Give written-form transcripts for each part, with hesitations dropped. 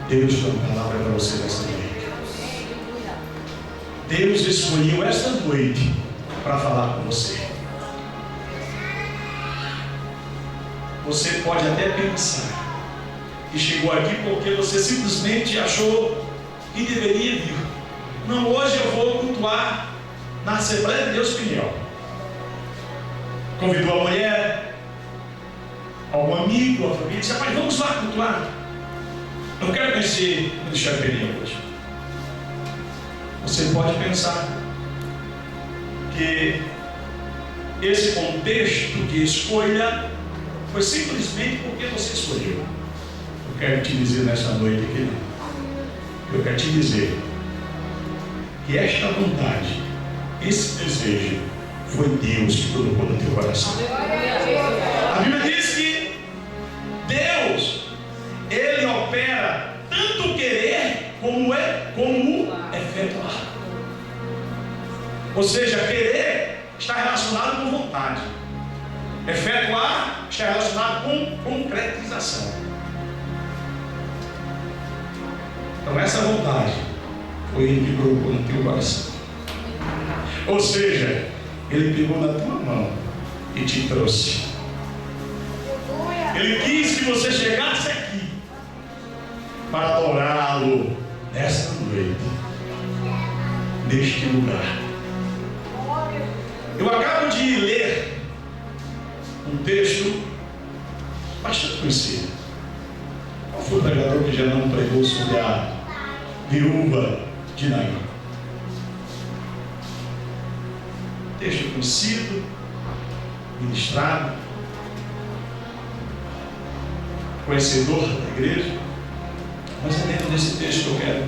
Deus tem uma palavra para você nessa noite. Deus escolheu esta noite para falar com você. Você pode até pensar que chegou aqui porque você simplesmente achou que deveria vir. Não, hoje eu vou cultuar na Assembleia de Deus Pinhel. Convidou a mulher, algum amigo, a família, disse: rapaz, vamos lá cultuar. Não quero conhecer o Michel Pinhel hoje. Você pode pensar que esse contexto de escolha foi simplesmente porque você escolheu. Eu quero te dizer nessa noite aqui não. Eu quero te dizer que esta vontade, esse desejo, foi Deus que colocou no teu coração. A Bíblia diz que Deus, Ele opera tanto o querer como o efetuar. Ou seja, querer está relacionado com vontade. Efetuar está relacionado com concretização. Então essa vontade foi Ele que colocou no teu coração. Ou seja, Ele pegou na tua mão e te trouxe. Ele quis que você chegasse aqui para adorá-lo nesta noite, neste lugar. Eu acabo de ler um texto bastante conhecido. Qual foi o pregador que já não pregou sobre a viúva de Naim? Texto conhecido, ministrado, conhecedor da igreja. Mas é dentro desse texto que eu quero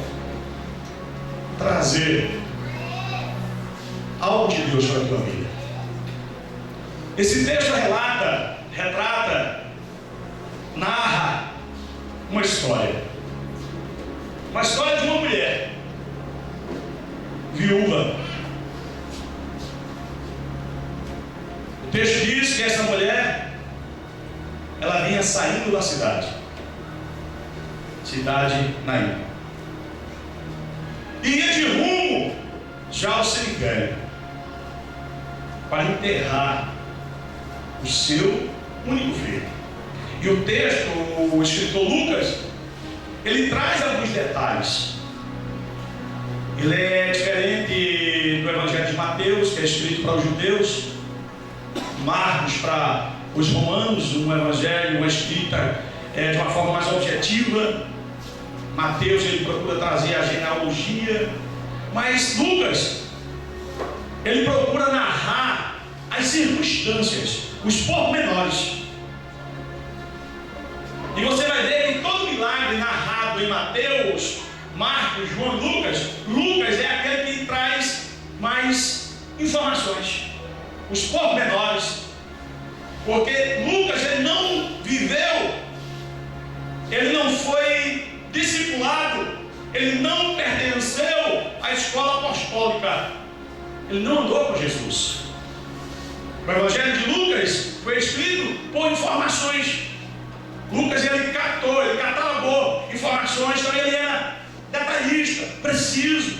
trazer algo de Deus para a tua vida. Esse texto retrata, narra uma história de uma mulher viúva. O texto diz que essa mulher, ela vinha saindo da cidade Naim, e ia de rumo já ao cemitério para enterrar o seu único filho. E o texto, o escritor Lucas, ele traz alguns detalhes. Ele é diferente do Evangelho de Mateus, que é escrito para os judeus, Marcos para os romanos, um evangelho, uma escrita de uma forma mais objetiva. Mateus, ele procura trazer a genealogia, mas Lucas, ele procura narrar as circunstâncias, os pormenores. E você vai ver que todo milagre narrado em Mateus, Marcos, João e Lucas é aquele que traz mais informações, os pormenores. Porque Lucas, ele não viveu, ele não foi discipulado, ele não pertenceu à escola apostólica, ele não andou com Jesus. O Evangelho de Lucas foi escrito por informações. Lucas, ele catalogou informações, então ele era detalhista, preciso,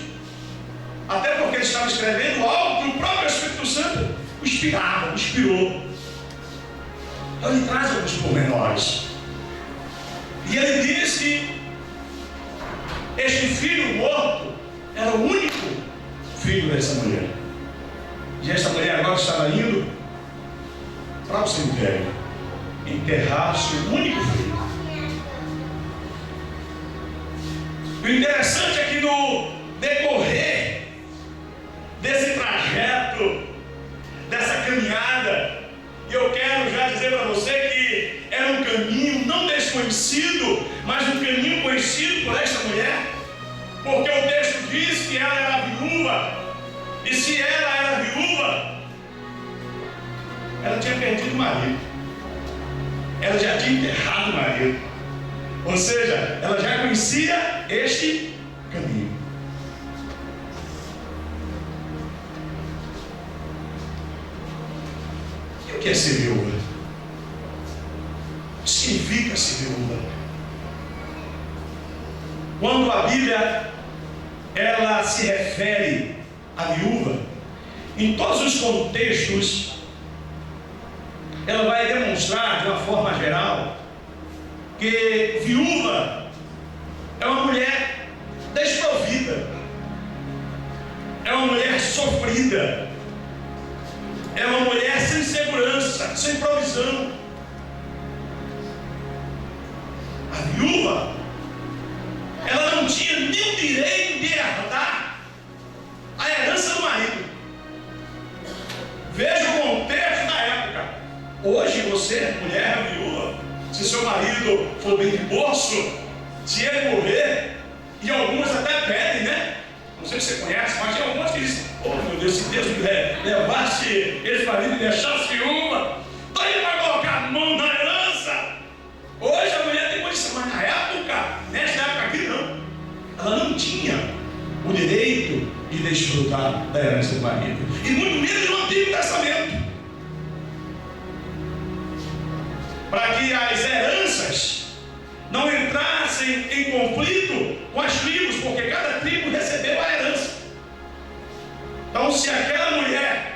até porque ele estava escrevendo algo que o próprio Espírito Santo inspirou. Então ele traz alguns pormenores. E ele diz que este filho morto era o único filho dessa mulher. E essa mulher agora estava indo para o cemitério enterrar seu único filho. O interessante é que no decorrer desse trajeto, dessa caminhada, eu quero já dizer para você que era um caminho não desconhecido, mas um caminho conhecido por esta mulher, porque o texto diz que ela era viúva, e se ela era viúva, ela tinha perdido o marido, ela já tinha enterrado o marido, ou seja, ela já conhecia este caminho. E o que é ser viúva? O que significa ser viúva? quando a Bíblia ela se refere à viúva, em todos os contextos, ela vai demonstrar de uma forma geral que viúva é uma mulher desprovida, é uma mulher sofrida, é uma mulher sem segurança, sem provisão. A viúva, ela não tinha nem o direito de herdar a herança do marido. Veja o contexto da época. Hoje você, mulher viúva, se seu marido for bem de bolso, se ele morrer, e algumas até pedem, né? Não sei se você conhece, mas tem algumas que dizem: oh meu Deus, se Deus me levasse esse marido e deixasse viúva, então ele vai colocar a mão na herança. Hoje a mulher tem condição, mas na época, nesta época aqui não. Ela não tinha o direito de desfrutar da herança do marido, e muito menos no Antigo Testamento. Para que as heranças não entrassem em conflito com as tribos, porque cada tribo recebeu a herança. Então, se aquela mulher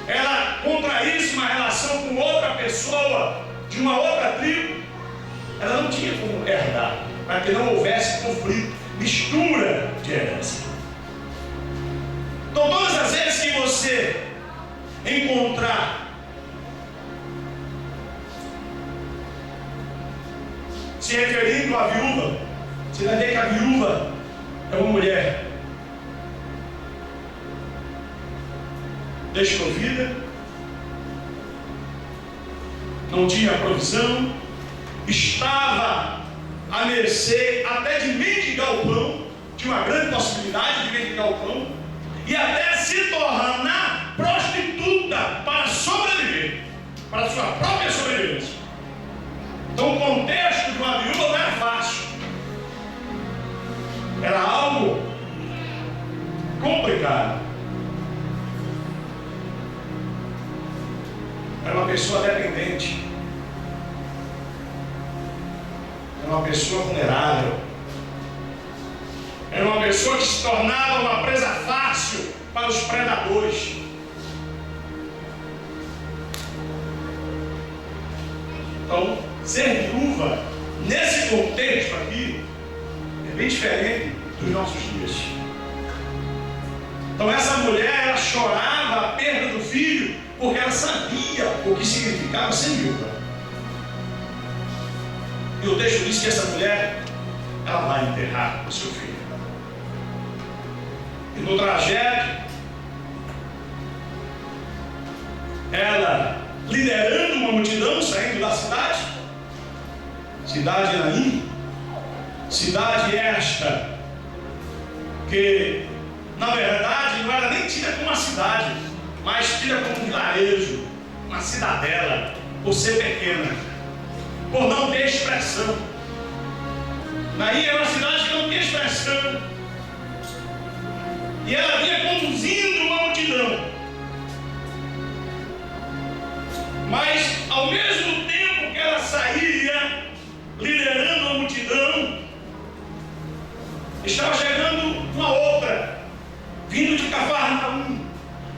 ela contraísse uma relação com outra pessoa de uma outra tribo, ela não tinha como herdar, para que não houvesse conflito, mistura de herança. Então, todas as vezes que você encontrar se referindo à viúva, você vai ver que a viúva é uma mulher desprovida, não tinha provisão, estava à mercê até de mendigar o pão, tinha uma grande possibilidade de mendigar o pão, e até se tornar prostituta para sobreviver, para a sua própria sobrevivência. Então o contexto de uma viúva não era fácil, era algo complicado. Era uma pessoa dependente, era uma pessoa vulnerável, era uma pessoa que se tornava uma presa fácil para os predadores. Então, ser viúva, nesse contexto aqui, é bem diferente dos nossos dias. Então, essa mulher, ela chorava a perda do filho, porque ela sabia o que significava ser viúva. E o texto diz que essa mulher, ela vai enterrar o seu filho. E no trajeto, ela liderando uma multidão, saindo da cidade de Naim, cidade esta que na verdade não era nem tida como uma cidade, mas tida como um vilarejo, uma cidadela, por ser pequena, por não ter expressão. Naim era uma cidade que não tinha expressão, e ela vinha conduzindo uma multidão, mas ao mesmo tempo que ela saía liderando a multidão, estava chegando uma outra, vindo de Cafarnaum,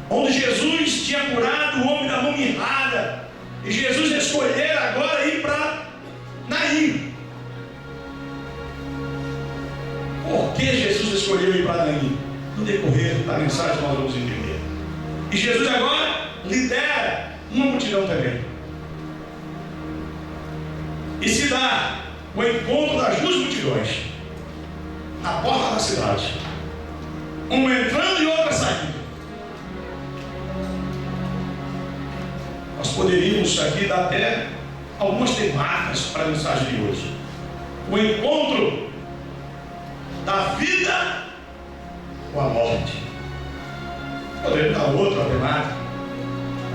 onde Jesus tinha curado o homem da mão mirrada, e Jesus escolheu agora ir para Naim. Por que Jesus escolheu ir para Naim? No decorrer da mensagem nós vamos entender. E Jesus agora lidera uma multidão também, e se dá o encontro das duas multidões na porta da cidade, uma entrando e outra saindo. Nós poderíamos aqui dar até algumas temáticas para a mensagem de hoje: o encontro da vida com a morte. Poderíamos dar outra temática: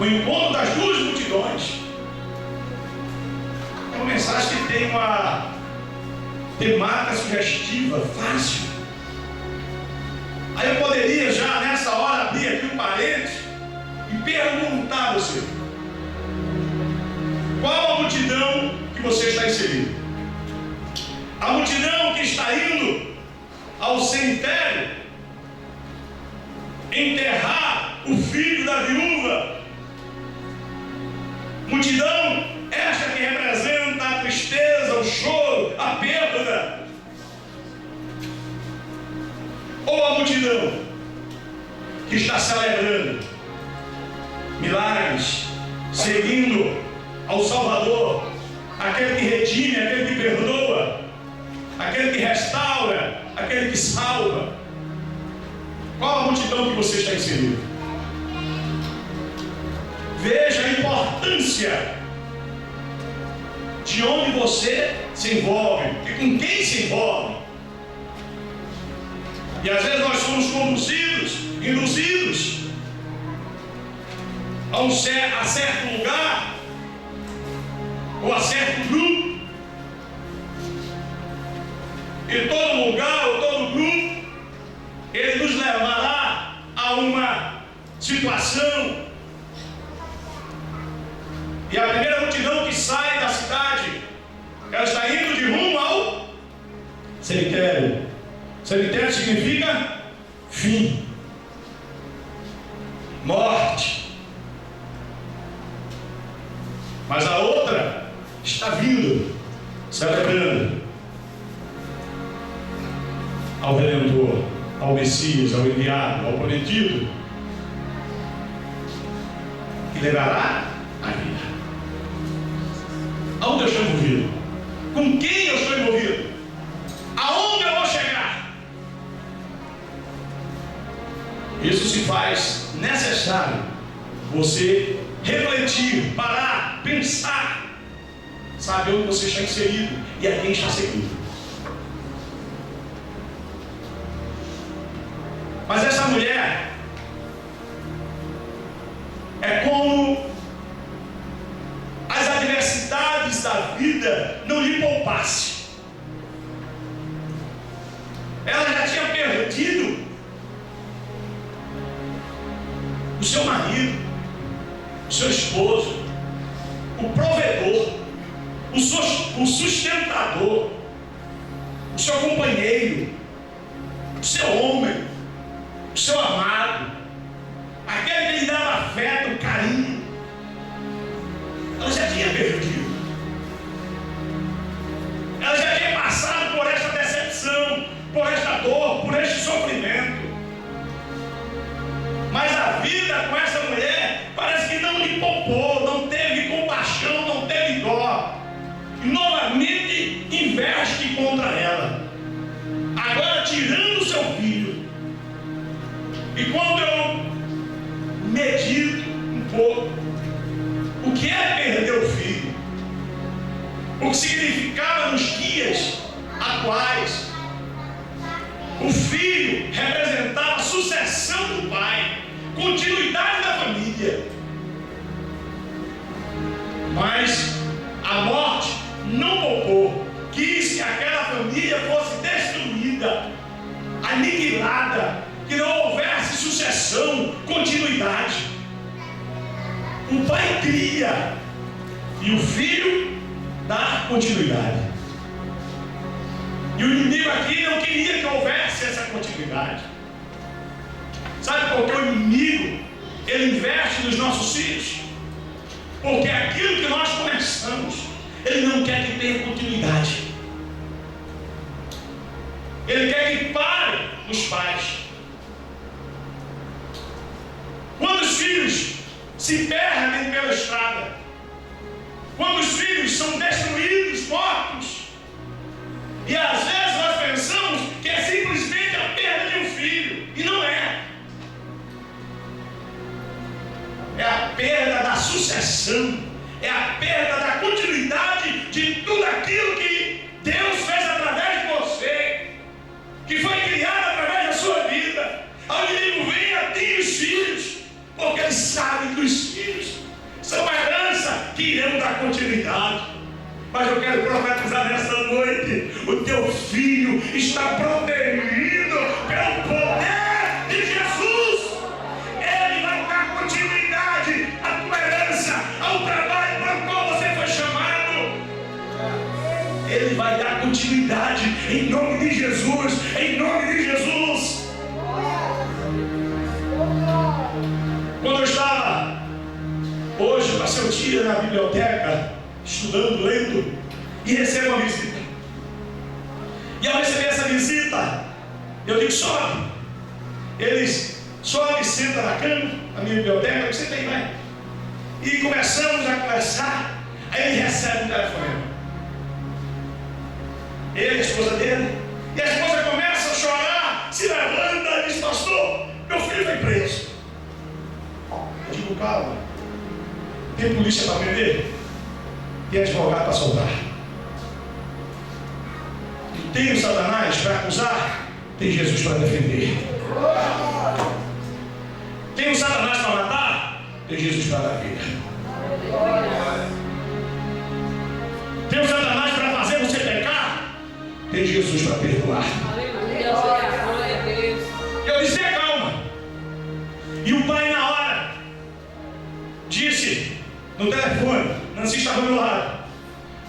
o encontro das duas multidões. É uma mensagem que tem uma temática sugestiva, fácil. Aí eu poderia já nessa hora abrir aqui um parênteses e perguntar a você: qual a multidão que você está inserido? A multidão que está indo ao cemitério enterrar o filho da viúva. Multidão esta que representa a tristeza, o choro, a perda. Ou a multidão que está celebrando milagres, seguindo ao Salvador, aquele que redime, aquele que perdoa, aquele que restaura, aquele que salva. Qual a multidão que você está inserido? Veja a importância de onde você se envolve e com quem se envolve. E às vezes nós somos conduzidos, induzidos a certo lugar ou a certo grupo, e todo lugar ou todo grupo ele nos levará a uma situação. E a primeira multidão que sai da cidade, ela está indo de rumo ao cemitério. Cemitério significa fim, morte. Mas a outra está vindo, celebrando ao Redentor, ao Messias, ao enviado, ao prometido, que levará a vida. Aonde eu estou envolvido? Com quem eu estou envolvido? Aonde eu vou chegar? Isso se faz necessário você refletir, parar, pensar, saber onde você está inserido e a quem está seguindo. Mas essa mulher é como as adversidades da vida não lhe poupasse. Ela já tinha perdido o seu marido, o seu esposo, o provedor, o sustentador, o seu companheiro, o seu homem, o seu amado, aquele que lhe dava afeto, carinho. Ela já tinha perdido. Ela já tinha passado por esta decepção, por esta dor, por este sofrimento. Mas a vida com essa mulher parece que não lhe poupou, não teve compaixão, não teve dó. E novamente investe contra ela, agora tirando o seu filho. E quando eu medito um pouco o que é perder o filho, o que significava nos dias atuais, o filho representava a sucessão do pai, continuidade da família. Mas a morte não poupou, quis que aquela família fosse destruída, aniquilada, que não houvesse sucessão, continuidade. O pai cria e o filho dá continuidade. E o inimigo aqui não queria que houvesse essa continuidade. Sabe por que o inimigo ele investe nos nossos filhos? Porque aquilo que nós começamos, ele não quer que tenha continuidade. Ele quer que pare nos pais. Quando os filhos se perdem pela estrada, quando os filhos são destruídos, mortos, e às vezes nós pensamos que é simplesmente a perda de um filho, e não é. É a perda da sucessão, é a perda da continuidade de tudo aquilo que Deus fez através de você, que foi criado através da sua vida. O inimigo vem a ti os filhos, porque ele sabe que os filhos são uma herança que irão dar continuidade. Mas eu quero profetizar nessa noite: o teu filho está protegido pelo poder de Jesus. Ele vai dar continuidade à tua herança, ao trabalho para o qual você foi chamado. Ele vai dar continuidade em nome de Jesus, em nome de Jesus. Quando eu estava hoje, passei o dia na biblioteca, estudando, lendo, e recebo uma visita. E ao receber essa visita, eu digo, sobe. Eles sobem, sentam na cama, na minha biblioteca, eu digo, senta aí, vai. E começamos a conversar. Aí ele recebe um telefonema. Ele, a esposa dele, e a esposa começa a chorar, se levanta e diz, pastor, meu filho foi preso. Eu digo, calma, tem polícia para prender? Tem advogado para soltar. E tem o Satanás para acusar? Tem Jesus para defender. Tem o Satanás para matar? Tem Jesus para dar vida. Tem o Satanás para fazer você pecar? Tem Jesus para perdoar. Eu disse, calma. E o pai na hora disse no telefone, Nancy estava do meu lado,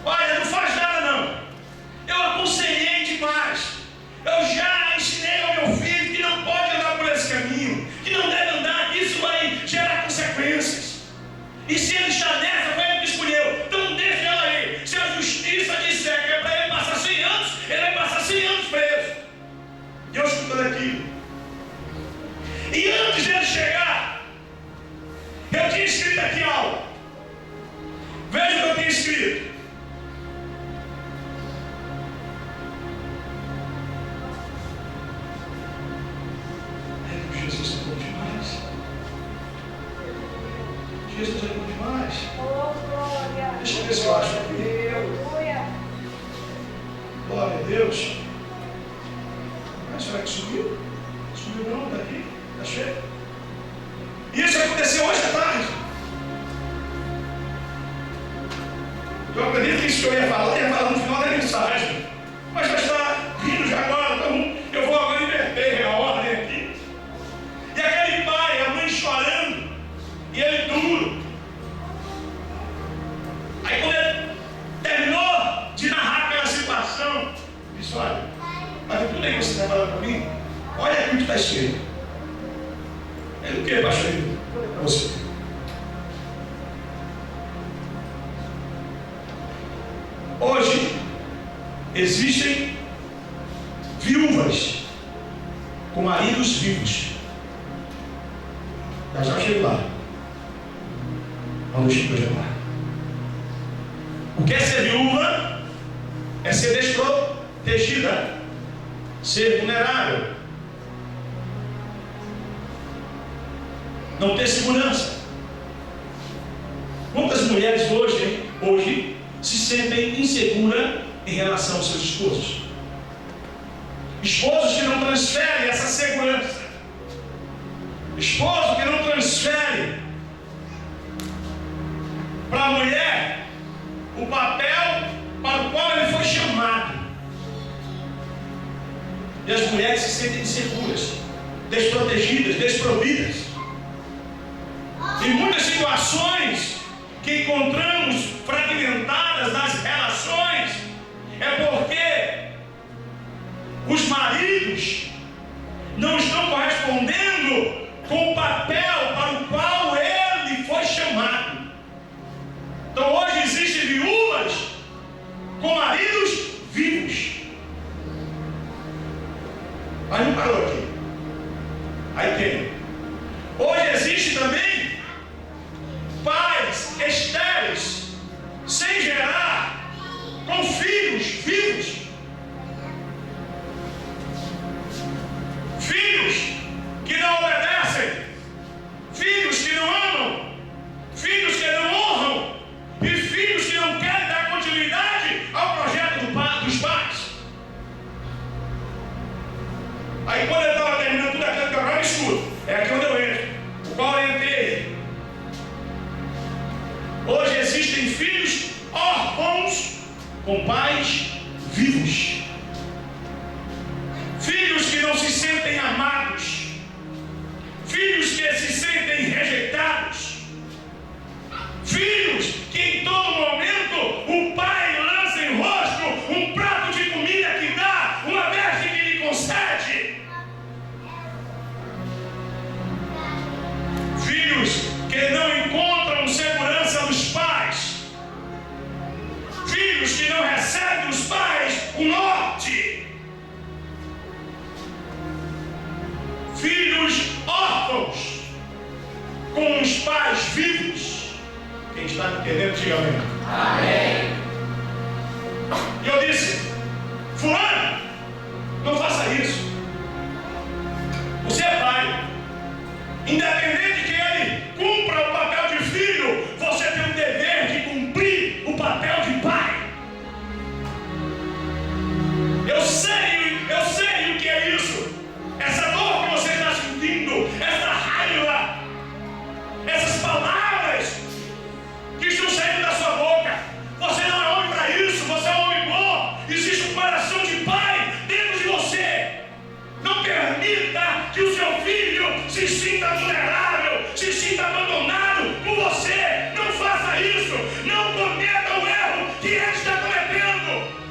olha, não faz nada não. Eu aconselhei demais. Eu já ensinei ao meu filho que não pode andar por esse caminho, que não deve andar, que isso vai gerar consequências. E se ele está nessa, foi ele que escolheu. Então deixa ela aí. Se a justiça disser que é para ele passar 100 anos, ele vai passar 100 anos preso. E eu escutando aquilo. E antes dele chegar, eu tinha escrito aqui algo. Veja o que eu tinha escrito. Jesus é bom demais. Jesus é bom demais. Deixa eu ver se eu acho aqui. Glória a Deus. Mas será que subiu? Subiu não, está aqui. Está cheio. Isso aconteceu hoje à tarde. Eu acredito que isso que eu ia falar no final da mensagem. Mas já está vindo já agora. Então eu vou agora inverter a ordem aqui. E aquele pai, a mãe chorando, e ele duro. Aí quando ele terminou de narrar aquela situação, disse, olha, mas tudo aí que você está falando para mim, olha aqui o que está escrito. Ele o que, pastor? Para você. Hoje existem viúvas com maridos vivos. Já chego lá. Vamos deixar eu lá. O que é ser viúva? É ser desprotegida, ser vulnerável, não ter segurança. Quantas mulheres hoje se sentem inseguras em relação aos seus esposos? Esposos que não transferem essa segurança. Esposo que não transfere para a mulher o papel para o qual ele foi chamado. E as mulheres se sentem inseguras, desprotegidas, desprovidas. Em muitas situações que encontramos fragmentadas nas relações, é porque os maridos não estão correspondendo com o papel para o qual ele foi chamado. Então hoje existem viúvas com maridos vivos. Mas não parou aqui. Aí tem. Hoje existe também pais estéreis, sem gerar, com filhos vivos. Filhos que não obedecem, filhos que não amam, filhos que não honram, e filhos que não querem dar continuidade ao projeto dos pais. Aí quando ele estava terminando tudo aquilo que eu agora escuto, é aqui onde eu entro, o qual orientei. Hoje existem filhos órfãos com pais vivos. Filhos que não se sentem amados. Filhos que se sentem rejeitados. Filhos que em todo momento o pai lança em rosto um prato pais vivos. Quem está me entendendo, diga amém. Amém. E eu disse: fulano, não faça isso. Você é pai. Independente que ele cumpra o papel de filho, você tem o dever de cumprir o papel de pai. Eu sei o que é isso. Essa dor que você está sentindo, essa raiva, essas palavras que estão saindo da sua boca. Você não é homem para isso, você é um homem bom. Existe um coração de pai dentro de você. Não permita que o seu filho se sinta vulnerável, se sinta abandonado por você. Não faça isso. Não cometa o erro que ele está cometendo.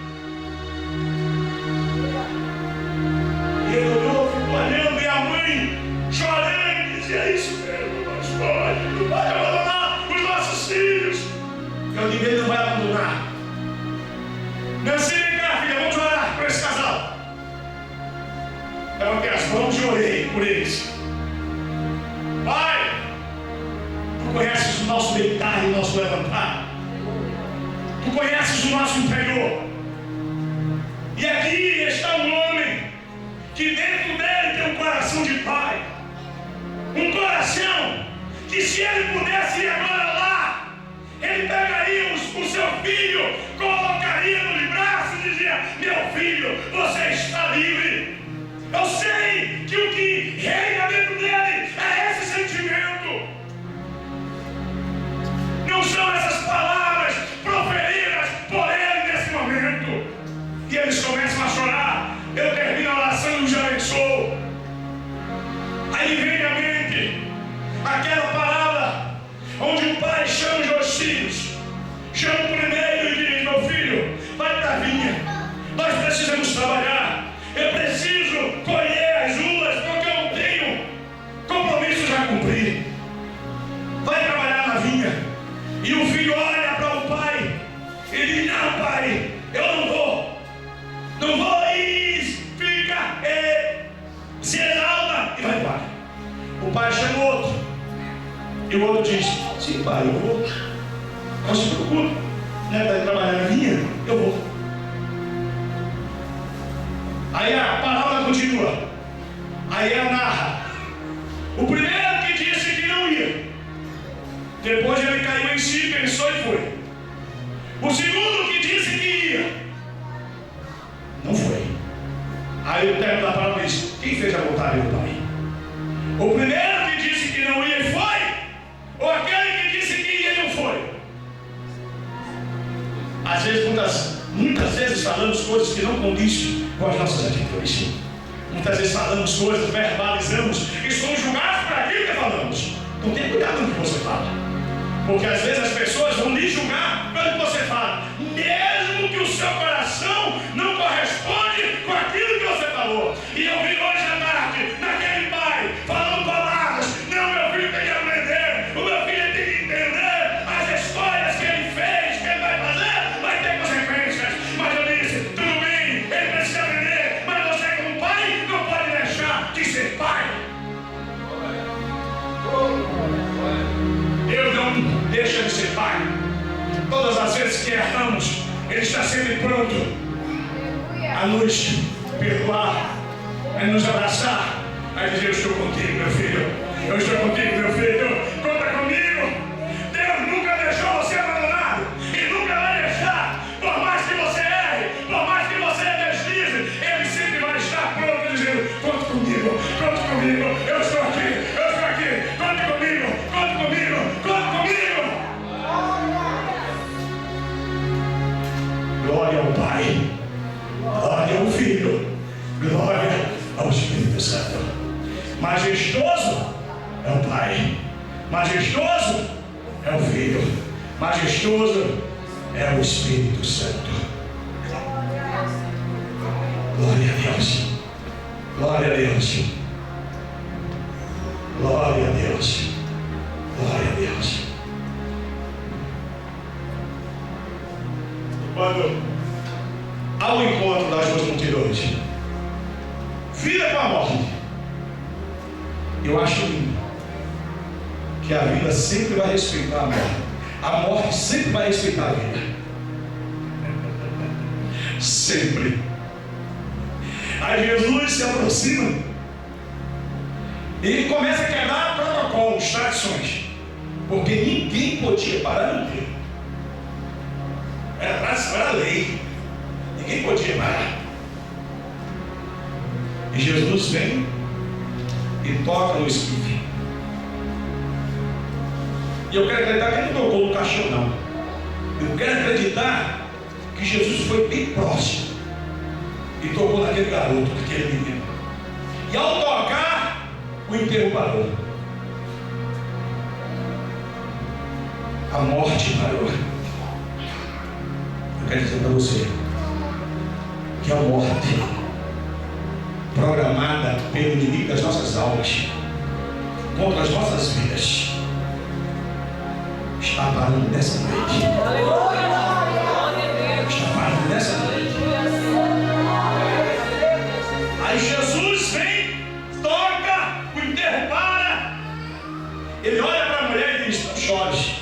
E ele olhou, ficou olhando, e a mãe chorando, dizia: isso mesmo, mas não pode abandonar os nossos filhos. Eu digo: ele não vai abandonar. Nancy, vem cá, filha, vamos orar por esse casal. Eu levantei as mãos e orei por eles. Pai, tu conheces o nosso deitar e o nosso levantar. Tu conheces o nosso interior. E aqui está um homem que dentro dele tem um coração de pai. Um coração que, se ele pudesse ir agora lá, ele pegaria o seu filho, colocaria nos braços e dizia: meu filho, você está livre. Eu sei que o que reina dentro dele é esse sentimento. Não são essas palavras proferidas por ele nesse momento. E eles começam a chorar. Eu termino a oração e os abençoo. Aí vem à mente aquela palavra onde o pai chama os dois filhos. Chama o primeiro e diz: meu filho, vai para a vinha. Nós precisamos trabalhar. Eu preciso colher as uvas porque eu não tenho compromissos a cumprir. Vai trabalhar na vinha. E o filho olha para o pai e diz: não, pai, eu não vou. Não vou. E fica, se exalta e vai embora. O pai chama o outro. E o outro diz: sim, pai, eu vou. Não se preocupe, né? Vai trabalhar na vinha, eu vou. Aí a palavra continua. Aí ela narra. O primeiro que disse que não ia, depois ele caiu em si, pensou e foi. O segundo que disse que ia, não foi. Aí o termo da palavra diz: quem fez a vontade do pai? O primeiro que disse que não ia e foi, ou aquele que disse que ia e não foi? Às vezes, muitas vezes falamos coisas que não condizem com as nossas atitudes. Muitas vezes falamos coisas, verbalizamos e somos julgados por aquilo que falamos. Então tenha cuidado no que você fala, porque às vezes as pessoas vão lhe julgar pelo que você fala, mesmo que o seu coração não corresponde com aquilo que você falou. E eu vi hoje à tarde naquele pai falando palavras: não, meu filho tem que aprender, o meu filho tem que entender as escolhas que ele fez, que ele vai fazer, vai ter consequências. Mas eu disse: tudo bem, ele precisa aprender, mas você como pai não pode deixar de ser pai. Deus não deixa de ser pai. Todas as vezes que erramos, ele está sempre pronto a nos perdoar, a nos abraçar, a dizer: eu estou contigo, meu filho, eu estou contigo, meu filho, conta comigo. Deus nunca deixou você abandonado e nunca vai deixar. Por mais que você erre, por mais que você deslize, ele sempre vai estar pronto dizendo: conta comigo, eu estou aqui, conta comigo, conta comigo, conta comigo. Glória ao Pai, glória ao Filho, glória ao Espírito Santo. Majestoso é o Pai, majestoso é o Filho, majestoso é o Espírito Santo. Glória a Deus, glória a Deus, glória a Deus, glória a Deus. Quando há um encontro das duas multidões, vida com a morte, eu acho lindo que a vida sempre vai respeitar a morte. A morte sempre vai respeitar a vida. Sempre. Aí Jesus se aproxima e começa a quebrar protocolos, tradições, porque ninguém podia parar no tempo. Era tradição, era lei. Ninguém podia parar. E Jesus vem e toca no esquife. E eu quero acreditar que ele não tocou no caixão, não. Eu quero acreditar que Jesus foi bem próximo e tocou naquele garoto, naquele menino. E ao tocar, o enterro parou. A morte parou. Eu quero dizer para você que a morte programada pelo inimigo das nossas almas contra as nossas vidas está parando nessa noite. Está parando nessa noite. Aí Jesus vem, toca, o enterro para. Ele olha para a mulher e diz: não chores.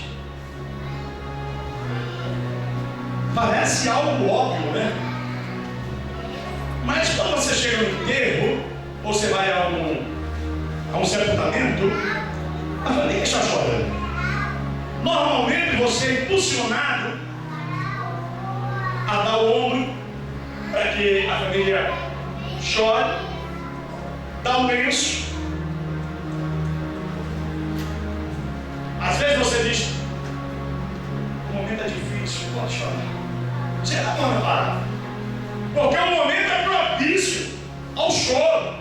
Parece algo óbvio, né? Mas quando você chega no enterro, ou você vai a um sepultamento, a família está chorando. Normalmente você é impulsionado a dar o ombro para que a família chore, dá o lenço. Às vezes você diz: o momento é difícil, pode chorar. Você não manda parar, porque o momento é propício ao choro.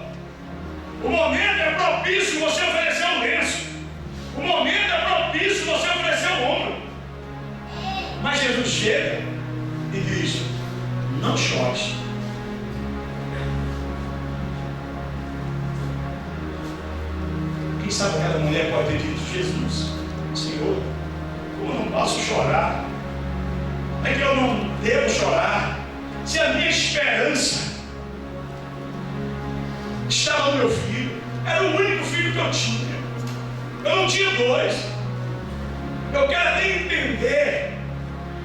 O momento é propício você oferecer o lenço. O momento é propício você oferecer o ombro. Mas Jesus chega e diz: não chore. Quem sabe aquela mulher pode ter dito: Jesus, Senhor, como eu não posso chorar? É que eu não devo chorar, se a minha esperança estava no meu filho. Era o único filho que eu tinha. Eu não tinha dois. Eu quero até entender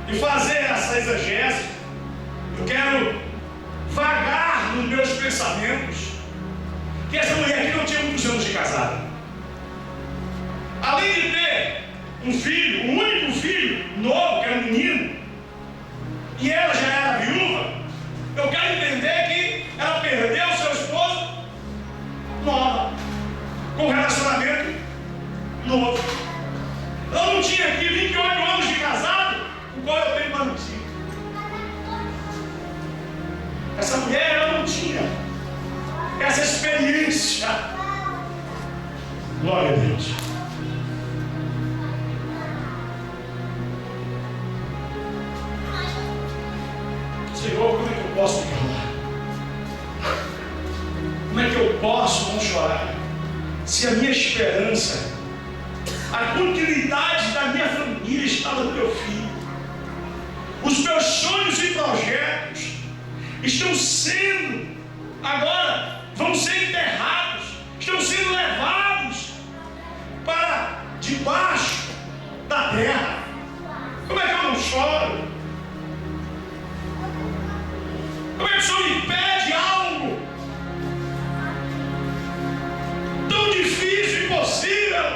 e fazer essa exegese. Eu quero vagar nos meus pensamentos que essa mulher aqui não tinha muitos anos de casada. Além de ter um filho, um único filho novo, que era um menino, e ela já era viúva, eu quero entender que ela perdeu seu esposo nova, com um relacionamento novo. Ela não tinha aqui 28 anos de casado, o qual eu tenho mantido. Essa mulher, ela não tinha essa experiência. Glória a Deus. Senhor, como é que eu posso me calar? Como é que eu posso não chorar? Se a minha esperança, a continuidade da minha família estava no meu filho. Os meus sonhos e projetos estão sendo, agora, vão ser enterrados, estão sendo levados para debaixo da terra. Como é que eu não choro? Como é que o Senhor me pede algo tão difícil e impossível?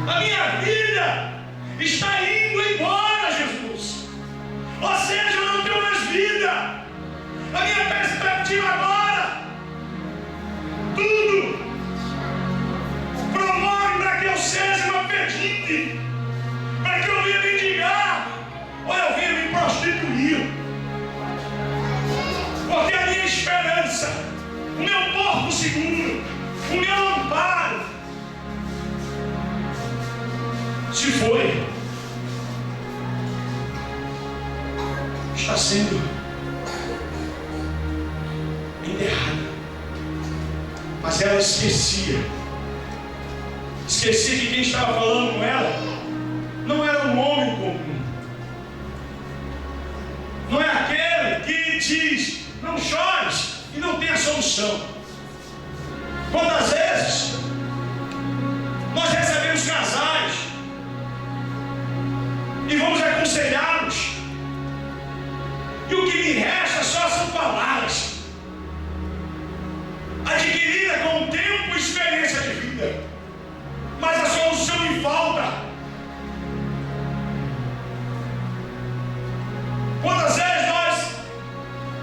A minha vida está indo embora, Jesus. Ou seja, eu não tenho mais vida. A minha perspectiva agora, tudo promove para que eu seja uma pedinte, para que eu venha mendigar, ou eu venha me prostituir. Porque a minha esperança, o meu porto seguro, o meu amparo, se foi, está sendo enterrada. Mas ela esquecia que quem estava falando com ela não era um homem comum, não é aquele que diz: não chores, e não tem a solução. Quantas vezes Nós recebemos casais e vamos aconselhá-los. E o que me resta só são palavras, adquirida com o tempo e experiência de vida. Mas a solução me falta. Quantas vezes nós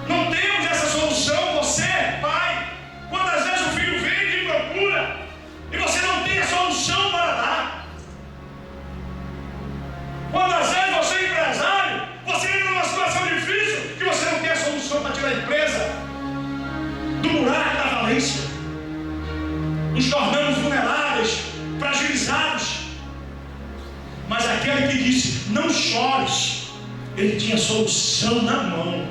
não temos essa solução? Você, pai, quantas vezes o filho vem e te procura e você não tem a solução para dar? Quantas vezes você, empresário, você entra numa situação difícil que você não tem a solução para tirar a empresa do buraco da falência? Nos tornamos vulneráveis, fragilizados. Mas aquele que disse, não chores, ele tinha solução na mão.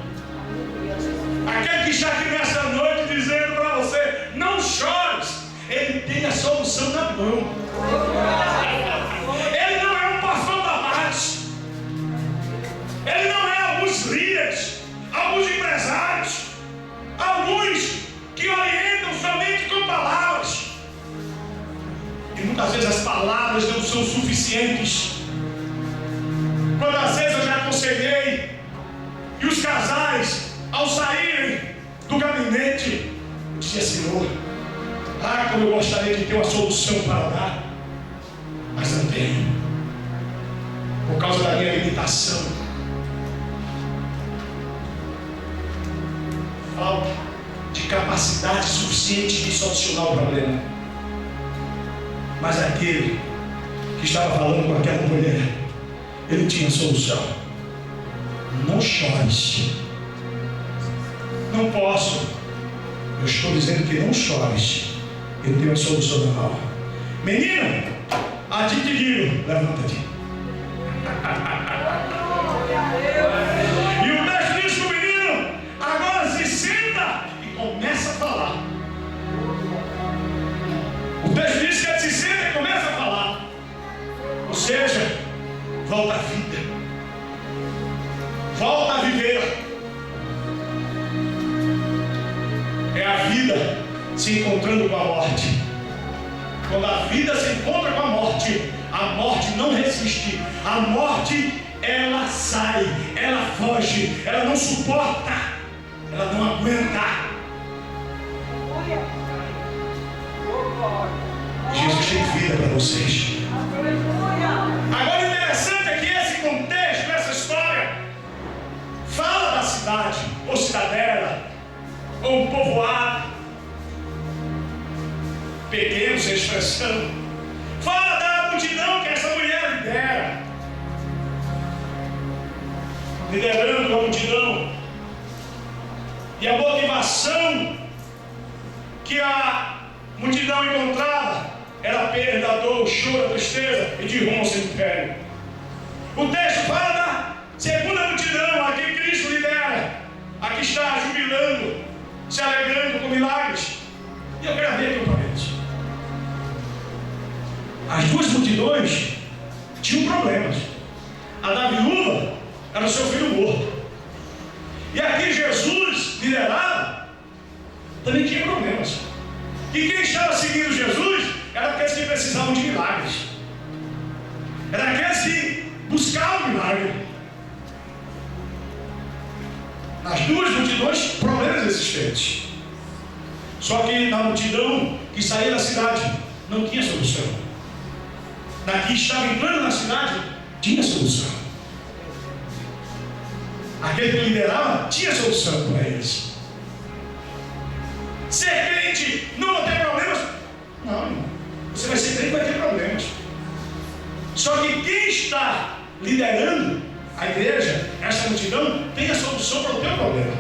Aquele que está aqui nessa noite dizendo para você, não chores, ele tem a solução na mão. Ele não é um pastor da paz. Ele não é alguns líderes, alguns empresários, alguns que orientam somente com palavras. E muitas vezes as palavras não são suficientes. Quantas vezes eu já aconselhei e os casais, ao saírem do gabinete, eu dizia, Senhor, como eu gostaria de ter uma solução para dar, mas não tenho, por causa da minha limitação. Falta de capacidade suficiente de solucionar o problema. Mas aquele que estava falando com aquela mulher, ele tinha solução. Não chores. Não posso. Eu estou dizendo que não chores. Ele tem uma solução na mão. Menina, adquiriram. Levanta-te. E o texto diz que o menino agora se senta e começa a falar. O texto diz que ele se senta e começa a falar. Ou seja, volta à vida, volta a viver. É a vida se encontrando com a morte. Quando a vida se encontra com a morte não resiste. A morte, ela sai, ela foge, ela não suporta, ela não aguenta. Jesus tem vida para vocês. Agora o interessante é que esse contexto, essa história, fala da cidade, ou cidadela, ou um povoado, pequeno, sem expressão. Fala da multidão que essa mulher lidera, liderando a multidão. E a motivação que a multidão encontrava era a perda, a dor, o choro, a tristeza e de rumo ao cemitério. O texto fala da segunda multidão, a que Cristo lidera, a que está jubilando, se alegrando com milagres. E eu quero ver aqui um parênteses. As duas multidões tinham problemas. A da viúva era o seu filho morto. E aqui Jesus liderava também tinha problemas. E quem estava seguindo Jesus era aqueles que precisavam de milagres. Era aqueles que buscavam milagre. Nas duas multidões, problemas existentes. Só que na multidão que saía da cidade, não tinha solução. Na que estava entrando na cidade, tinha solução. Aquele que liderava, tinha solução para eles. Ser crente não vai ter problemas? Não, irmão. Você vai ser crente e vai ter problemas. Só que quem está liderando a igreja, essa multidão, tem a solução para o teu problema.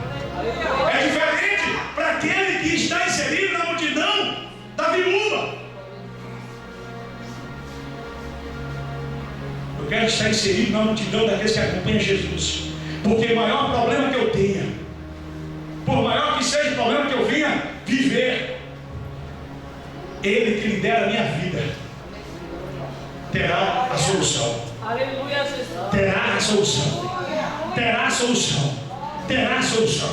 É diferente para aquele que está inserido na multidão da viúva. Eu quero estar inserido na multidão daqueles que acompanham Jesus. Porque o maior problema que eu tenha, por maior que seja o problema que eu venha viver, Ele que lidera a minha vida terá a solução. Terá a solução. Terá a solução. Terá a solução.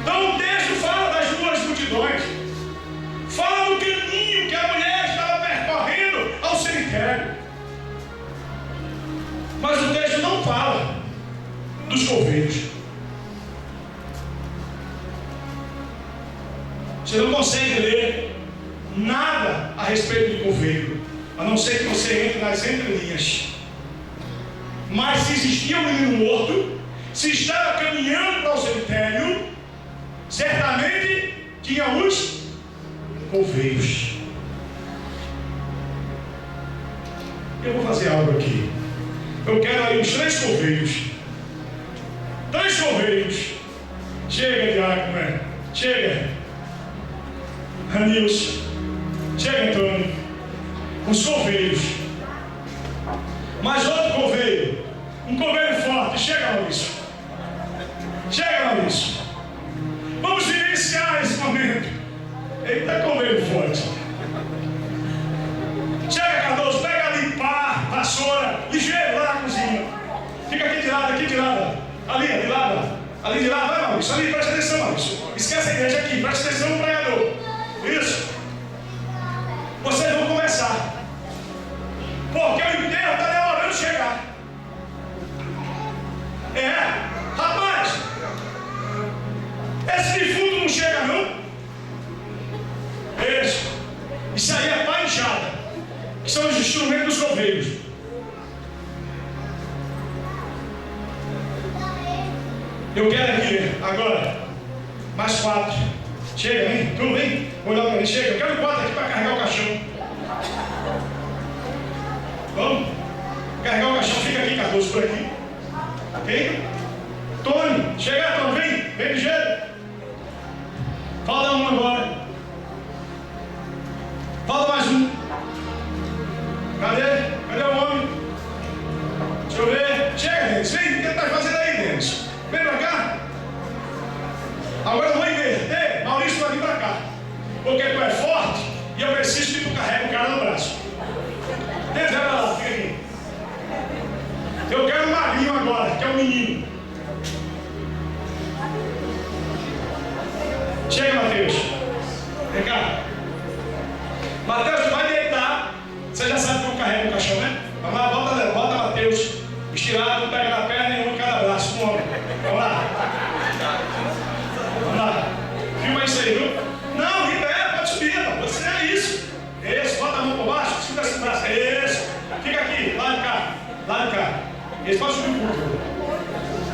Então o texto fala das duas multidões. Fala do caminho que a mulher dos coveiros. Você não consegue ler nada a respeito do coveiro, a não ser que você entre nas entrelinhas. Mas se existia um menino morto, se estava caminhando para o cemitério, certamente tinha os coveiros. Eu vou fazer algo aqui. Eu quero aí os 3 coveiros. 3 coveiros. Chega, diácono, né? Chega. Ranilson. Chega, Antônio. Os coveiros. Mais outro coveiro. Um coveiro forte. Chega, Maurício. Chega, Maurício. Vamos vivenciar esse momento. Eita, coveiro forte. Chega, Cardoso. Pega ali, pá, vassoura. Ligeiro lá na cozinha. Fica aqui de lado, aqui de lado. Ali, de lado. Ali de lado. Vai, Maurício. Ali, presta atenção, Maurício. Esquece a igreja aqui. Presta atenção no pregador. Isso. Vocês vão começar. Porque o enterro está demorando chegar. Rapaz, esse defunto não chega não. Isso aí é pá e enxada, que são os instrumentos dos coveiros. Eu quero aqui agora mais 4. Chega, vem, tu vem, vou olhar para mim, chega. Eu quero 4 aqui para carregar o caixão. Vamos? Carregar o caixão, fica aqui, Cardoso, por aqui. Ok? Tony, chega, Tony, vem ligeiro. Falta um agora. Falta mais um. Cadê o homem? Deixa eu ver. Chega, Denis, vem, o que está fazendo aí, Denis? Vem para cá. Agora eu vou inverter, Maurício vai vir para cá. Porque tu é forte e eu preciso que tu carregue o cara no braço. Denis, vai para lá, fica aqui. Eu quero o magrinho agora, que é o menino. Chega, Mateus. Vem cá. Mateus, tu vai deitar. Você já sabe que eu carrego o caixão, né? Vamos lá, bota Mateus. Estirado, pega na perna e um em cada braço. Um homem. Vamos lá. Vamos lá. Filma isso aí, viu? Não, libera, pode subir. Você é isso. Isso, bota a mão por baixo, segura esse braço. Isso. Fica aqui, lá de cá. Lá de cá. Esse pode subir um pouco.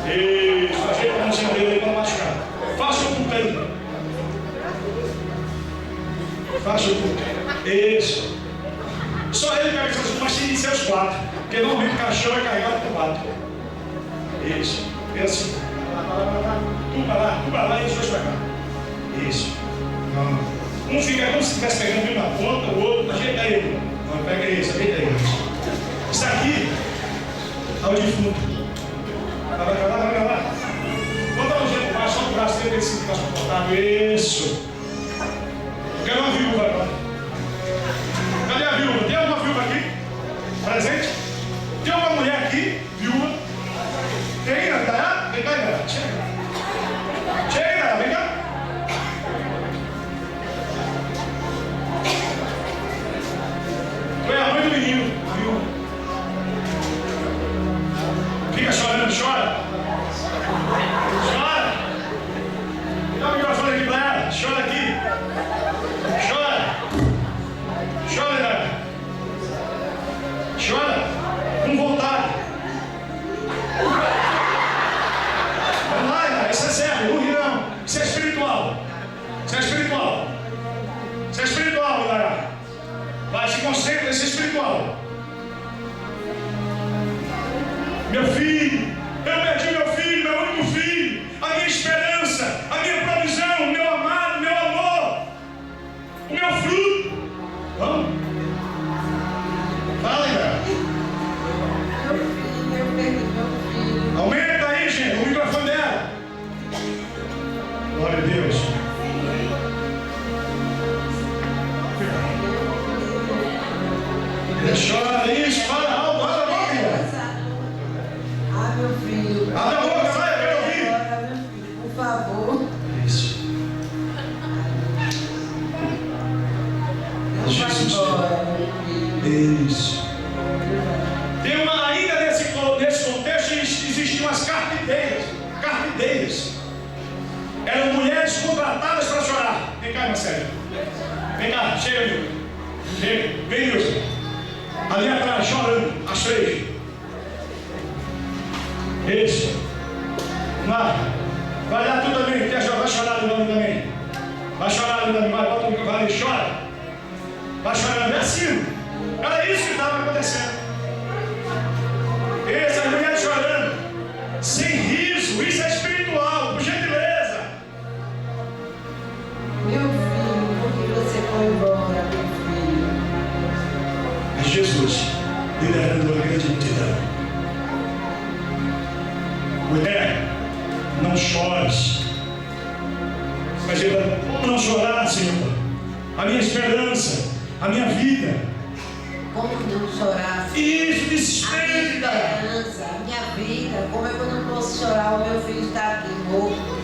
Isso, ajeita a mãozinha dele aí para não machucar. Faça o culto aí. Faça o culto. Isso. Só ele pega essas coisas, mas tem de ser os 4. Porque normalmente o caixão é carregado por 4. Isso. É assim. Tu para lá e os dois para cá. Isso. Um fica como se estivesse pegando um na ponta, o outro, ajeita ele. Não, pega isso, ajeita ele. Isso aqui é o defunto. Vai lá. Bota a mãozinha por baixo, só o braço dele, ele se fica confortável. Isso. Eu quero uma viúva agora. Cadê a viúva? Tem alguma viúva aqui? Presente? Tem alguma mulher aqui? Viúva? Tem, tá? Vem cá, Inara. Chega, Inara, vem cá. Tu é a mãe do menino, viúva. Fica chorando, chora. Chora. Dá o microfone aqui pra ela. Chora aqui. Chora, Inara. Chora. Com vontade. Vamos lá, Inara. Isso é sério. Não ri não. Isso é espiritual. Isso é espiritual. Isso é espiritual, Inara. Vai, se concentra. Isso é espiritual. Meu filho, eu perdi meu filho, meu único filho, a minha esperança, a minha provisão, o meu amado, o meu amor, o meu fruto. Vamos? Fala, Inara. Aumenta aí, gente, o microfone dela. Glória a Deus. Chora. Eram mulheres contratadas para chorar. Vem cá, Marcelo. Vem cá, chega, amigo. Chega, vem, Deus. Ali atrás, chorando, as 3. Isso. Vai lá tu também, vai chorar do nome também. Vai chorar do nome, vai, bota o microfone e chora. Vai chorando, é assim. Era isso que estava acontecendo. Essas mulheres chorando, sem riso, isso é espiritual, por gentileza. Meu filho, por que você foi embora, meu filho? É Jesus liderando uma grande multidão. Mulher, não chores. Mas ele, como não chorar, Senhor? A minha esperança, a minha vida. Como não chorar? Isso, A desespera. minha esperança, a minha vida. Como é que eu não posso chorar? O meu filho está aqui morto.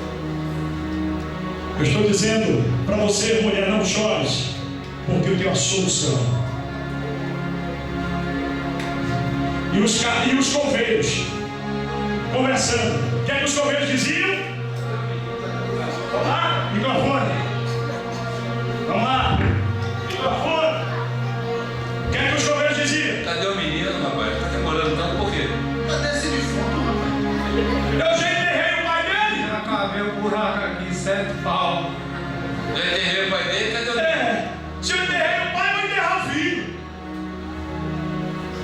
Eu estou dizendo para você, mulher, não chores, porque eu tenho a solução. E os coveiros conversando. O que é que os coveiros diziam? Vamos lá, microfone. Vamos lá, microfone. O que é que os coveiros diziam? Cadê o menino, rapaz? Tá demorando tanto por quê? Cadê esse defunto, rapaz? Eu já enterrei o pai dele. Já cavei o buraco aqui, 7 pau. Já enterrei o pai dele, cadê o menino? Se eu enterrei o pai, vou enterrar o filho.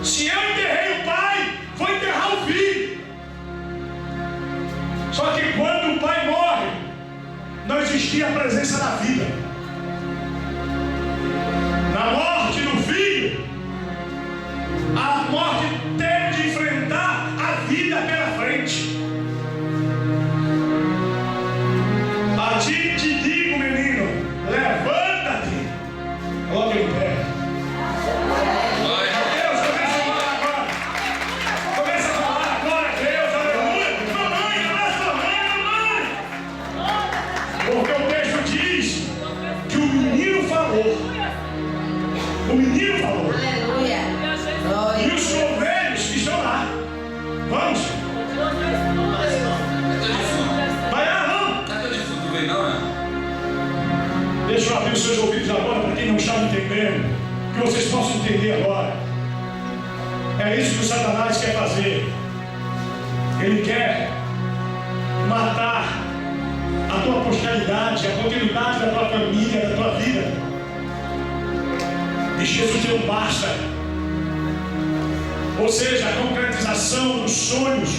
Se eu enterrei o pai, vou enterrar o filho. Só que quando o pai morre, não existia a presença da vida. Na morte do filho, a morte teve de enfrentar a vida pela frente. A ti te digo, menino, levanta-te. Coloque em pé. Deus, começa a falar agora. Começa a falar agora, Deus, aleluia. Mamãe, abraça a mãe. Porque o texto diz que o menino falou. O menino falou. Aleluia. E Glória. os coveiros estão lá. Vamos. Cadê o defunto? Vai lá, vamos. Cadê o defunto? Veio não, é? Deixa eu abrir os seus ouvidos agora para quem não está entendendo. Que vocês possam entender agora. É isso que o Satanás quer fazer. Ele quer matar a tua posteridade, a continuidade da tua família, da tua vida. E Jesus deu basta. Ou seja, a concretização dos sonhos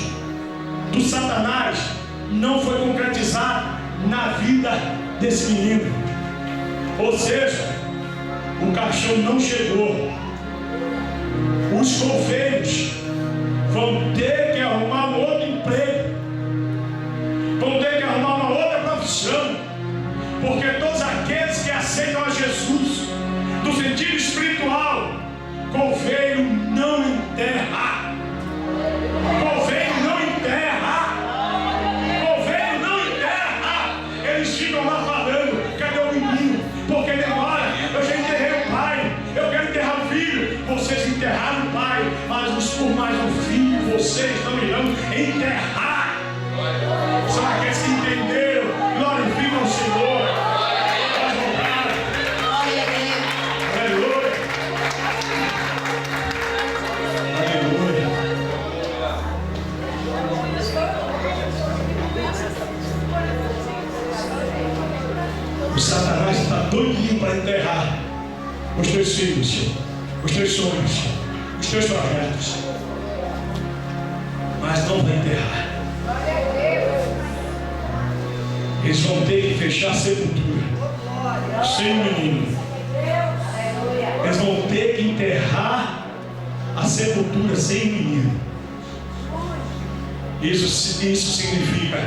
do Satanás não foi concretizada na vida desse menino. Ou seja, o caixão não chegou. Os coveiros vão ter que arrumar um outro emprego, vão ter que arrumar uma outra profissão, porque todos aqueles que aceitam a Jesus no sentido espiritual, coveiro não enterra. Coveiro não enterra. Coveiro não enterra. Eles ficam lá falando, cadê o menino? Porque demora, eu já enterrei o pai, eu quero enterrar o filho. Vocês enterraram o pai, mas por mais o filho, vocês não irão enterrar. São aqueles que entenderam, glorificam o Senhor. Glória a Deus. Aleluia. Aleluia. O Satanás está doidinho para enterrar os teus filhos, os teus sonhos, os teus projetos. Mas não vai enterrar. Eles vão ter que fechar a sepultura sem o menino. Eles vão ter que enterrar a sepultura sem o menino. Isso significa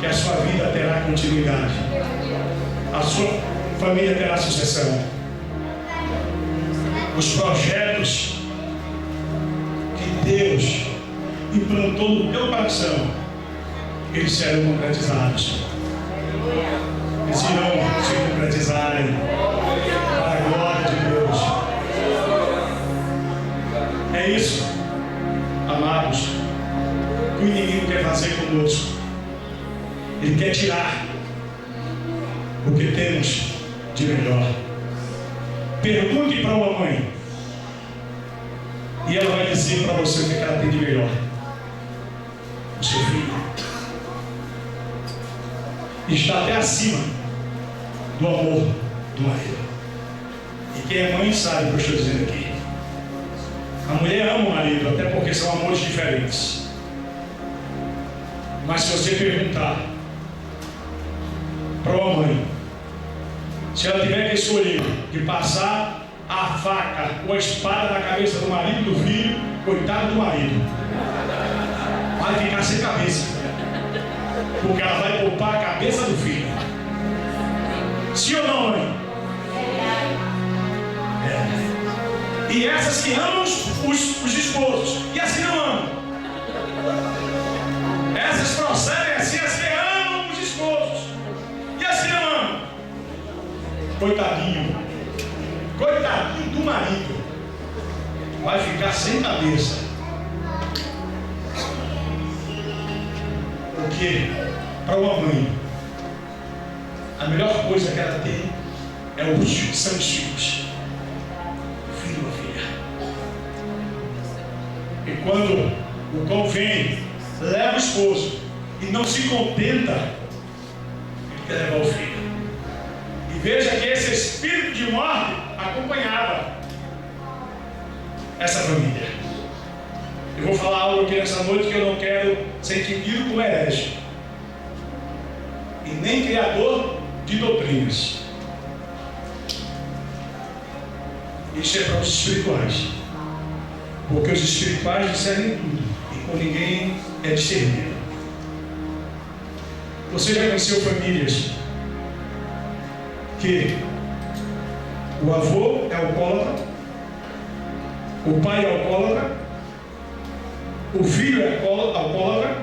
que a sua vida terá continuidade. A sua família terá sucessão. Os projetos que Deus implantou no teu coração, eles serão concretizados. Eles irão se concretizarem para a glória de Deus. É isso, amados, que o inimigo quer fazer conosco. Ele quer tirar o que temos de melhor. Pergunte para uma mãe e ela vai dizer para você o que ela tem de melhor. O seu filho está até acima do amor do marido. E quem é mãe sabe o que eu estou dizendo aqui. A mulher ama o marido, até porque são amores diferentes. Mas se você perguntar para uma mãe, se ela tiver que escolher de passar a faca ou a espada na cabeça do marido e do filho, coitado do marido, vai ficar sem cabeça, porque ela vai poupar a cabeça do filho. Sim ou não, mãe? É. E essas que amam os esposos, e as que não amam, essas procedem assim, as que amam os esposos, e as que não amam. Coitadinho do marido, vai ficar sem cabeça. Porque para uma mãe, a melhor coisa que ela tem são os filhos. Filho ou filha. E quando o cão vem, leva o esposo e não se contenta, ele quer levar o filho. E veja que esse espírito de morte acompanhava essa família. Eu vou falar algo aqui nessa noite que eu não quero ser entendido como herege e nem criador de doutrinas. Isso é para os espirituais, porque os espirituais discernem tudo e com ninguém é discernido. Você já conheceu famílias que o avô é alcoólatra, o pai é alcoólatra, o filho é alcoólatra,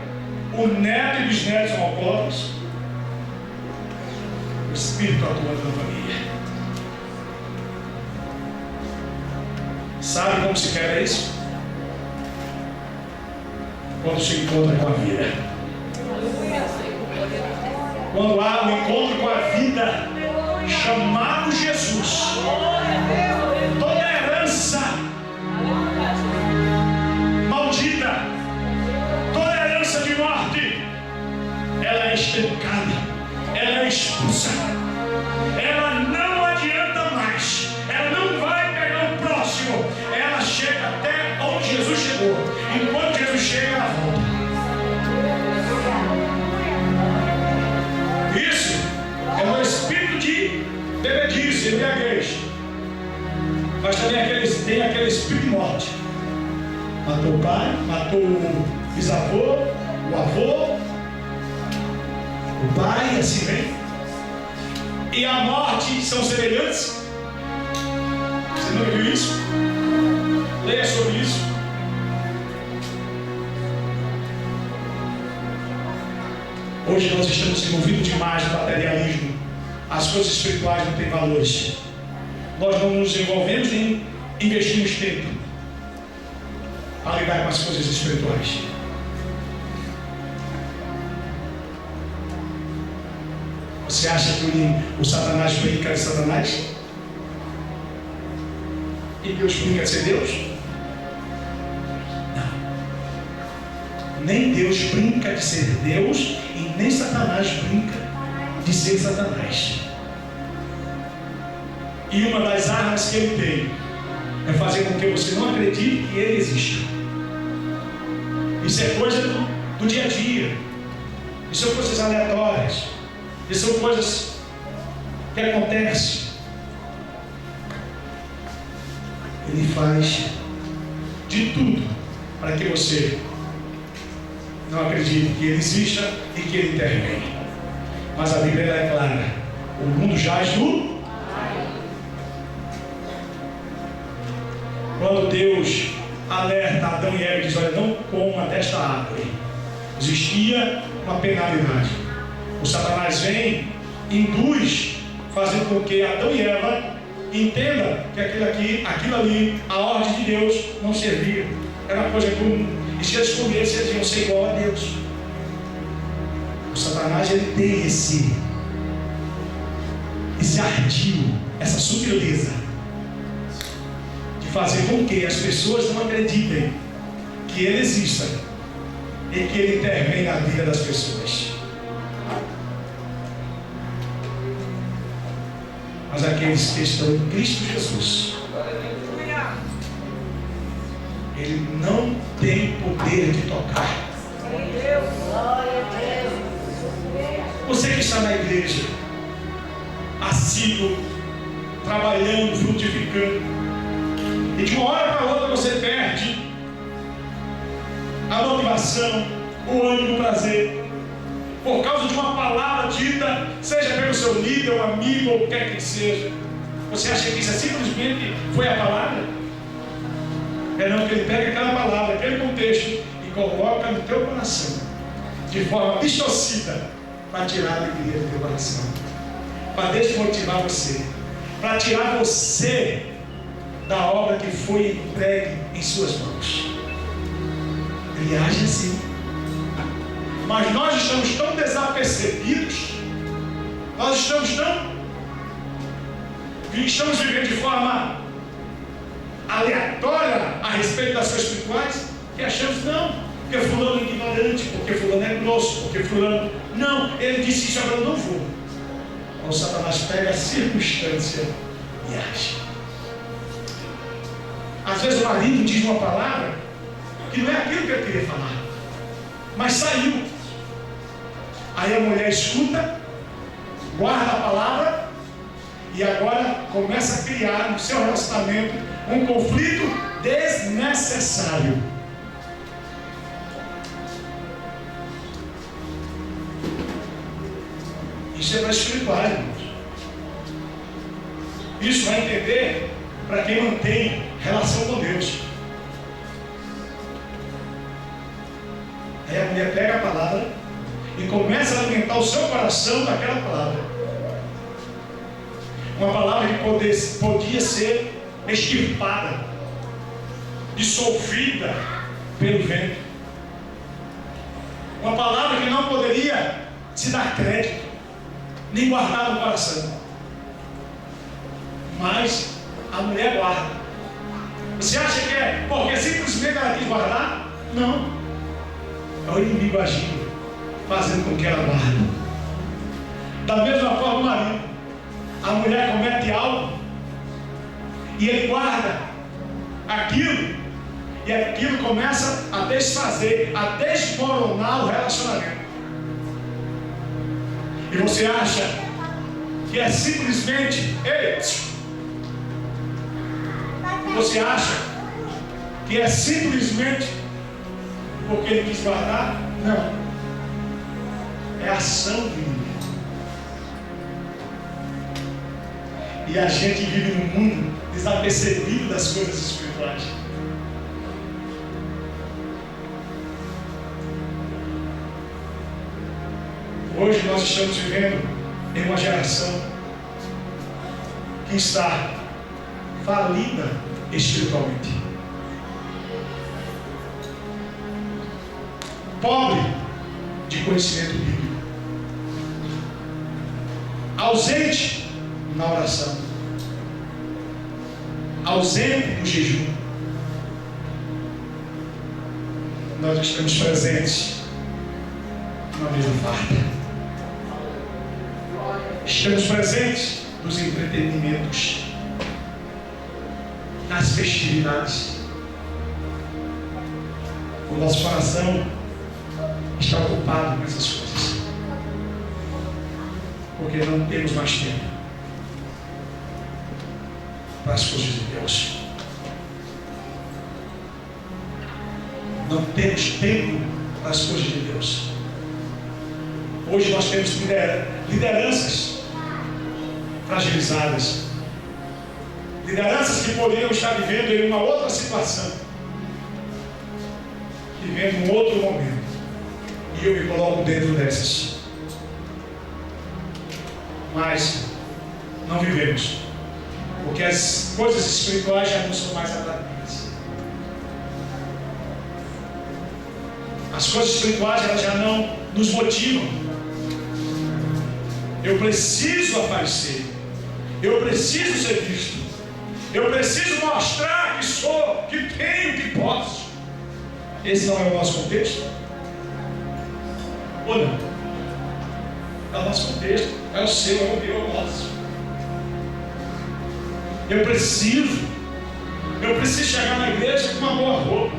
o neto e bisnetos são alcoólatras? O espírito atuando na família. Sabe como se quebra isso? Quando se encontra com a vida. Quando há um encontro com a vida, chamado Jesus. Toda herança maldita, toda herança de morte, ela é estancada, ela é expulsa, ela não adianta mais, ela não vai pegar o próximo, ela chega até onde Jesus chegou. Enquanto Jesus chega, ela volta. Isso é um espírito de bebedice, embriaguez. Mas também tem aquele espírito de morte. Matou o pai, matou o bisavô, o avô, o pai, assim vem. E a morte são semelhantes. Você não viu isso? Leia sobre isso. Hoje nós estamos envolvidos demais no materialismo. As coisas espirituais não têm valores. Nós não nos envolvemos nem investimos tempo a lidar com as coisas espirituais. Você acha que o Satanás brinca de Satanás? E Deus brinca de ser Deus? Não. Nem Deus brinca de ser Deus e nem Satanás brinca de ser Satanás. E uma das armas que ele tem é fazer com que você não acredite que ele existe. Isso é coisa do dia a dia. Isso são coisas aleatórias. Isso são coisas que acontecem. Ele faz de tudo para que você não acredite que ele exista e que ele intervém. Mas a Bíblia é clara: o mundo jaz no. Quando Deus alerta Adão e Eva e diz: olha, não coma desta árvore, existia uma penalidade. O Satanás vem, induz, fazendo com que Adão e Eva entendam que aquilo ali, a ordem de Deus não servia, era uma coisa comum. E se eles comessem, eles iam ser igual a Deus. O Satanás, ele tem esse ardil, essa sutileza de fazer com que as pessoas não acreditem que ele exista e que ele intervém na vida das pessoas. Mas aqueles que estão em Cristo Jesus, ele não tem poder de tocar. Você que está na igreja, assíduo, trabalhando, frutificando, e de uma hora para outra você perde a motivação, o ânimo, o prazer, por causa de uma palavra dita, seja pelo seu líder, um amigo, ou o que quer que seja. Você acha que isso é simplesmente foi a palavra? É não, que ele pega aquela palavra, aquele contexto e coloca no teu coração de forma distorcida para tirar a alegria do teu coração, para desmotivar você, para tirar você da obra que foi entregue em suas mãos. Ele age assim. Mas nós estamos tão desapercebidos, nós estamos vivendo de forma aleatória a respeito das coisas espirituais, que achamos, não, porque fulano é ignorante, porque fulano é grosso, porque fulano... Não, ele disse isso, agora eu não vou. O Satanás pega a circunstância e age. Às vezes o marido diz uma palavra que não é aquilo que ele queria falar, mas saiu. Aí a mulher escuta, guarda a palavra e agora começa a criar no seu relacionamento um conflito desnecessário. Isso é para espiritual, irmãos. Isso vai entender para quem mantém relação com Deus. Aí a mulher pega a palavra e começa a alimentar o seu coração daquela palavra. Uma palavra que podia ser extirpada, dissolvida pelo vento. Uma palavra que não poderia se dar crédito, nem guardar no coração. Mas a mulher guarda. Você acha que é porque simplesmente ela quis guardar? Não. É o inimigo agindo, fazendo com que ela guarde. Da mesma forma o marido. A mulher comete algo e ele guarda aquilo, e aquilo começa a desfazer, a desmoronar o relacionamento. E você acha que é simplesmente você acha que é simplesmente porque ele quis guardar? Não. É ação do inimigo. E a gente vive num mundo desapercebido das coisas espirituais. Hoje nós estamos vivendo em uma geração que está falida espiritualmente, pobre de conhecimento bíblico, ausente na oração, ausente no jejum. Nós estamos presentes na mesa farta. Estamos presentes nos entretenimentos, nas festividades. O nosso coração está ocupado com essas coisas, porque não temos mais tempo para as coisas de Deus. Não temos tempo para as coisas de Deus. Hoje nós temos lideranças fragilizadas, lideranças que poderiam estar vivendo em uma outra situação, vivendo um outro momento, e eu me coloco dentro dessas. Mas não vivemos, porque as coisas espirituais já não são mais atrativas. As coisas espirituais, elas já não nos motivam. Eu preciso aparecer. Eu preciso ser visto. Eu preciso mostrar que sou, que tenho, que posso. Esse não é o nosso contexto? Ou não? É o nosso contexto. É o seu, é o meu, é o nosso. Eu preciso chegar na igreja com uma boa roupa.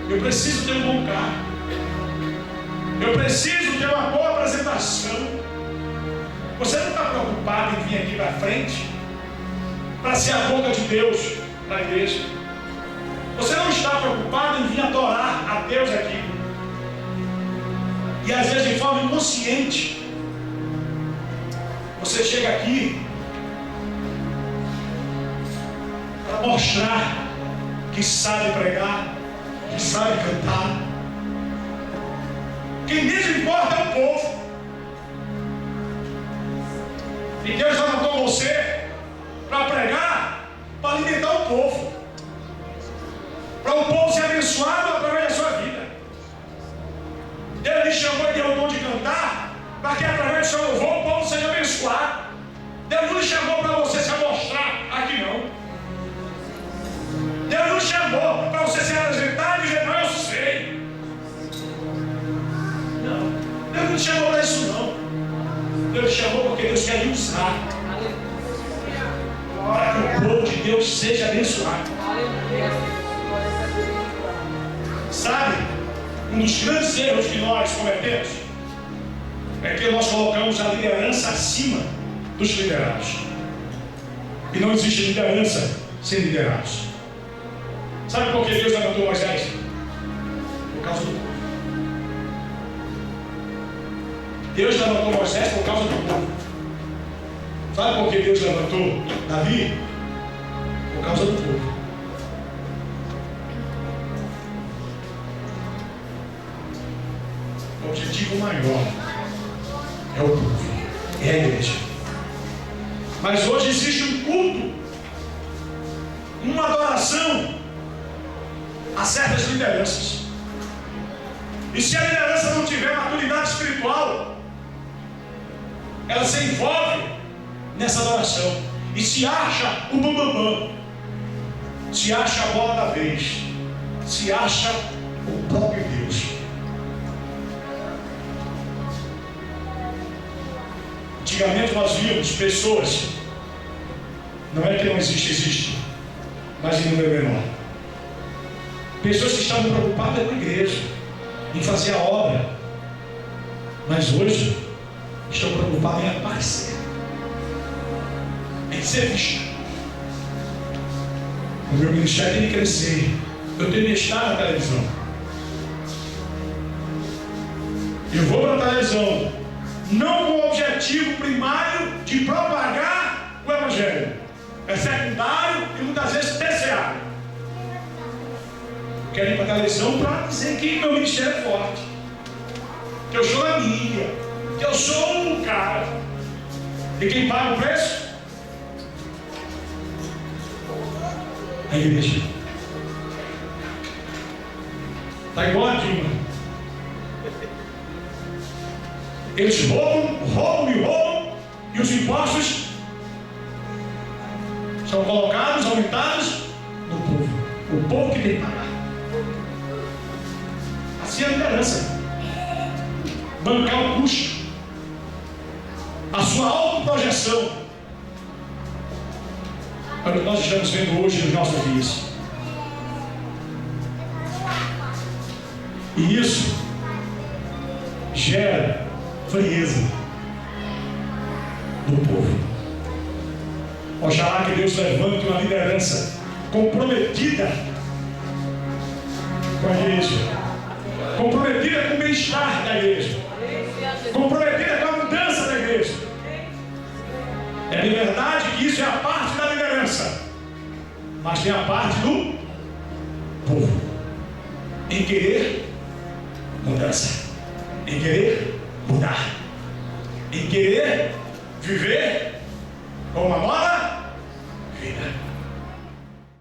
Eu preciso ter um bom carro. Eu preciso ter uma boa apresentação. Você não está preocupado em vir aqui para frente para ser a boca de Deus para a igreja? Você não está preocupado em vir adorar a Deus aqui? E às vezes de forma inconsciente você chega aqui para mostrar que sabe pregar, que sabe cantar. Quem mesmo importa é o povo. E Deus levantou você para pregar, para alimentar o povo, para o povo ser abençoado através da sua vida. Deus lhe chamou e deu o dom de cantar, para que através do seu louvor o povo seja abençoado. Deus não lhe chamou para você se amostrar aqui, não. Deus não chamou para você se apresentar e dizer: não, eu sei. Não, Deus não te chamou para isso, não. Deus te chamou porque Deus quer lhe usar para que o povo de Deus seja abençoado. Sabe, um dos grandes erros que nós cometemos é que nós colocamos a liderança acima dos liderados. E não existe liderança sem liderados. Sabe por que Deus levantou Moisés? Por causa do povo. Deus levantou Moisés por causa do povo. Sabe por que Deus levantou Davi? Por causa do povo. O objetivo maior é o povo, é a igreja. Mas hoje existe um culto, uma adoração a certas lideranças. E se a liderança não tiver maturidade espiritual, ela se envolve nessa adoração e se acha o bambambam, se acha a bola da vez, se acha o próprio Deus. Antigamente nós víamos pessoas, não é que não existe, mas em número menor. Pessoas que estavam preocupadas com a igreja, em fazer a obra, mas hoje estão preocupados em aparecer, em ser visto. O meu ministério tem que crescer. Eu tenho que estar na televisão. Eu vou para a televisão não com o objetivo primário de propagar o evangelho. É secundário e muitas vezes terciário. Eu quero ir para a televisão para dizer que meu ministério é forte, que eu sou da mídia, que eu sou o cara. E quem paga o preço? A igreja. Está igual a Dilma. Eles roubam, e os impostos são colocados, aumentados no povo. O povo que tem que pagar. Assim é a liderança. Bancar o custo, a sua autoprojeção. É o que nós estamos vendo hoje nos nossos dias. E isso gera frieza do povo. Oxalá que Deus levante uma liderança comprometida com a igreja, comprometida com o bem-estar da igreja, comprometida com a mudança da igreja. É de verdade que isso é a parte da liderança, mas tem a parte do povo em querer mudança, em querer mudar, em querer viver como uma moda